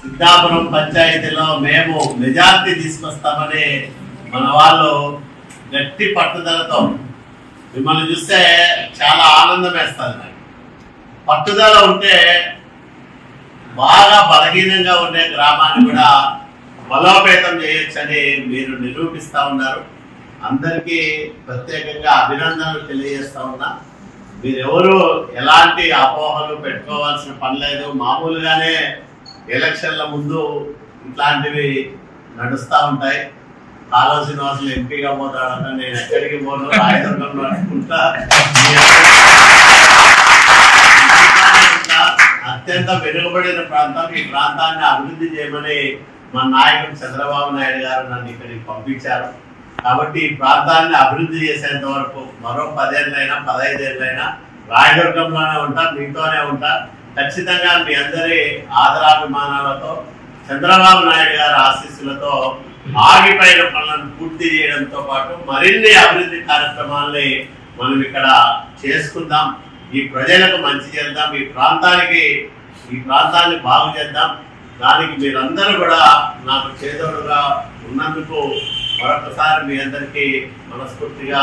సిద్ధాపురం పంచాయతీలో మేము మెజార్టీ తీసుకొస్తామని మన వాళ్ళు గట్టి పట్టుదలతో మిమ్మల్ని చూస్తే చాలా ఆనందం వేస్తుంది. నాకు పట్టుదల ఉంటే బాగా బలహీనంగా ఉండే గ్రామాన్ని కూడా బలోపేతం చేయొచ్చని మీరు నిరూపిస్తూ ఉన్నారు. అందరికీ ప్రత్యేకంగా అభినందనలు తెలియజేస్తా ఉన్నా. మీరెవరు ఎలాంటి అపోహలు పెట్టుకోవాల్సిన పని లేదు. మామూలుగానే ఎలక్షన్ల ముందు ఇట్లాంటివి నడుస్తూ ఉంటాయి. కాలువ శ్రీనివాసులు ఎంపీగా పోతాడట, నేను ఎక్కడికి పోను, రాయదుర్గంలో అనుకుంటా. అత్యంత వెనుకబడిన ప్రాంతం, ఈ ప్రాంతాన్ని అభివృద్ధి చేయమని మా నాయకుడు చంద్రబాబు నాయుడు గారు నన్ను ఇక్కడికి పంపించారు. కాబట్టి ఈ ప్రాంతాన్ని అభివృద్ధి చేసేంత వరకు మరో 10 ఏళ్ళైనా 15 ఏళ్ళైనా రాయదుర్గంలోనే ఉంటా, మీతోనే ఉంటా. ఖచ్చితంగా మీ అందరి ఆదరాభిమానాలతో చంద్రబాబు నాయుడు గారి ఆశీస్సులతో ఆగిపోయిన పనులను పూర్తి చేయడంతో పాటు మరిన్ని అభివృద్ధి కార్యక్రమాల్ని మనం ఇక్కడ చేసుకుందాం. ఈ ప్రజలకు మంచి చేద్దాం, ఈ ప్రాంతాన్ని బాగు చేద్దాం. దానికి మీరందరూ కూడా నాకు చేదోడుగా ఉన్నందుకు మరొకసారి మీ అందరికీ మనస్ఫూర్తిగా